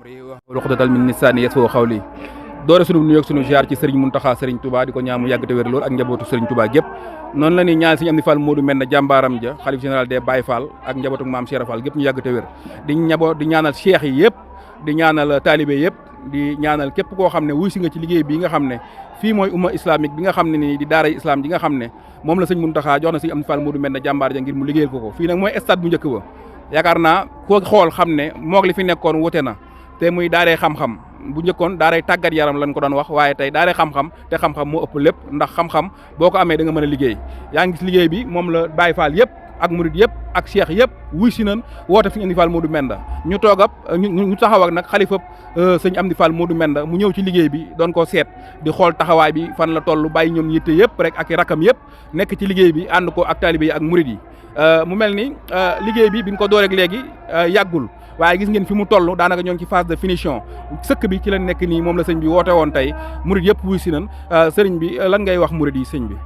ruqdatal min lisaani yasfahu qawli doore sunu nuyoog sunu ziar ci Serigne Mountakha Serigne Touba di ko ñaan mu yàgg te wér lool ak njabootu Serigne Touba gépp noonu la ñuy ñaan Serigne Amdi Fall Modou Mbenda jàmbaaram ja xalif général des Baye Fall ak njabootu maam Cheikh Fall gépp ñu yàgg te wér di ñaanal cheikh yi yëpp di ñaanal taalibe yëpp di ñaanal képp koo xam ne wuy si nga ci liggéey bi nga xam ne fii mooy umma islamique bi nga xam ne nii di daara islam ji nga xam ne moom la Serigne Mountakha jox na Serigne Amdi Fall Modou Mbenda jàmbaar ja ngir mu liggéeyal ko fii nag mooy stade bu njëkk ba yaakaar naa koo xool xam ne moog li fi nekkoon wute na te muy daaree xam-xam bu njëkkoon daaray tàggat yaram lañ ko doon wax waaye tey daaree xam-xam te xam-xam moo ëpp lépp ndax xam-xam boo ko amee da nga mën a liggéey yaa ngi gis liggéey bi moom la Baye Fall yëpp ak murid yëpp ak cheikh yëpp wuy si nañ woote fi Amdi Fall Modou Mbenda ñu toog ab ñu taxaw ak nag xalifa sëñ Amdi Fall Modou Mbenda mu ñëw ci liggéey bi doon ko seet di xool taxawaay bi fan la toll bàyyi ñoom yitte yëpp rek ak i rakam yëpp nekk ci liggéey bi ànd ko ak taalibe yi ak murid yi mu mel ni liggéey bi biñ ko door ak léegi yàggul waaye gis ngeen fi mu toll daanaka ñoo ngi ci phase de finition sëkk bi ci la nekk nii moom la sëñ bi woote woon tey murid yëpp wuy si nañ sëriñ bi lan ngay wax murid yi sëñ bi.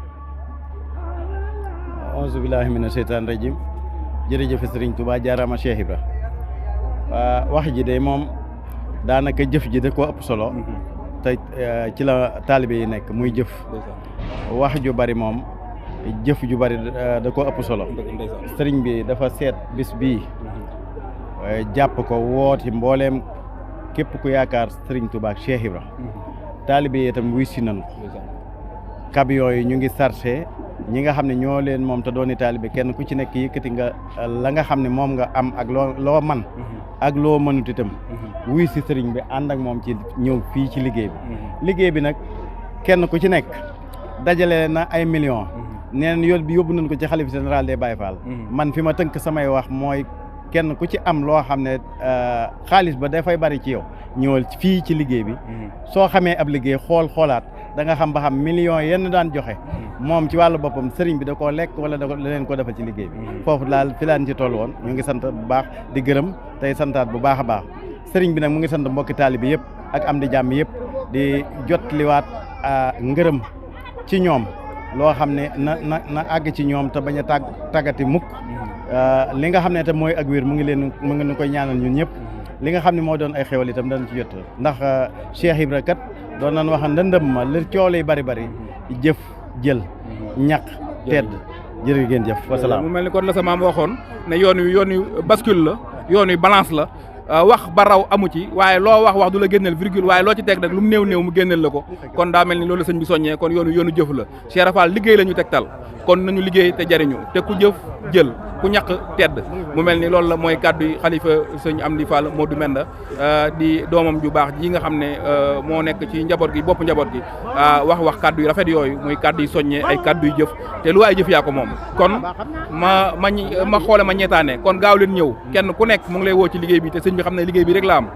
auzu billahi mina seytaan rajim jërëjëf sëriñ Touba jaaraama Cheikh Ibra wax ji de moom daanaka jëf ji da koo ëpp solo te ci la taalibe yi nekk muy jëf wax ju bari moom jëf ju bari da koo ëpp solo sëriñ bi dafa seet bis bii jàpp ko wooti mbooleem képp ku yaakaar Serigne Touba ak Cheikh Ibra taalibe yi itam wuy si nañu camion yi ñu ngi sarse ñi nga xam ne ñoo leen moom te dooni taalibe kenn ku ci nekk yëkkati nga la nga xam ne moom nga am ak loo man ak loo mënut itam wuy si sëriñ bi ànd ak moom ci ñëw fii ci liggéey bi liggéey bi nag kenn ku ci nekk dajale na ay millions neen yoon bi yóbbu nañ ko ci xalif général des Baye Fall man fi ma tënk samay wax mooy kenn ku ci am loo xam ne xaalis ba dafay bari ci yow ñëwal fii ci liggéey bi soo xamee ab liggéey xoolaat da nga xam ba xam millions yenn daan joxe moom ci wàllu boppam sëriñ bi da koo lekk wala da leen ko defal ci liggéey bi foofu daal fi laan ci toll woon ñu ngi sant bu baax di gërëm tey santaat bu baax a baax sëriñ bi nag mu ngi sant mbokki taalibe yëpp ak am di jàmm yëpp di jotliwaat ngërëm ci ñoom loo xam ne na àgg ci ñoom te bañ a tàggati mukk li nga xam ne itam mooy ak wér mu ngi nu koy ñaanal ñun ñëpp li nga xam ne moo doon ay xewal itam danañ ci jot ndax Cheikh Ibra kat doon nañ wax ndëndëm ma li coow yi bari jëf jël ñaq tedd jërë ngeen jëf wasalaam. mu mel ni kon la sa maam waxoon ne yoon wi bascule la yoon wi balance la wax ba raw amu ci waaye loo wax du la génneel virgule waaye loo ci teg rek lu mu néew mu génneel la ko kon daa mel ni loolu sëñ bi soññee kon yoonu jëf la Cheikh Fall liggéey la ñu tegtal kon nañu liggéey te jariñu te ku jëf jël ku ñaq tedd mu mel ni loolu la mooy kàddu yi xalifa sëñ Amdi Fall Modou Mbenda di doomam ju baax ji nga xam ne moo nekk ci njaboot gi bopp njaboot gi wax kàddu yu rafet yooyu muy kàddu yu soññee ay kàddu yu jëf te lu waay jëf yaa ko moom kon ma xoole ma ñeetaane kon gaaw leen ñëw kenn ku nekk mu ngi lay woo ci liggéey bi te sëñ bi xam ne liggéey bi rek la am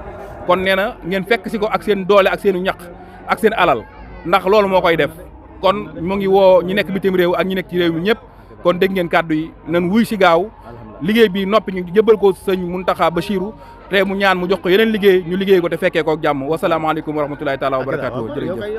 kon nee na ngeen fekk si ko ak seen doole ak seenu ñaq ak seen alal ndax loolu moo koy def kon mu ngi woo ñi nekk bitim réew ak ñi nekk ci réew mi ñëpp kon dégg ngeen kàddu yi nan wuy si gaaw liggéey bi noppi ñu jëbal ko sëñ Mountakha Bachirou te mu ñaan mu jox ko yeneen liggéey ñu liggéey ko te fekkee ko ak jàmm wasalaamaaleykum wa rahmatulahi taala wa barakaatu jërëjëf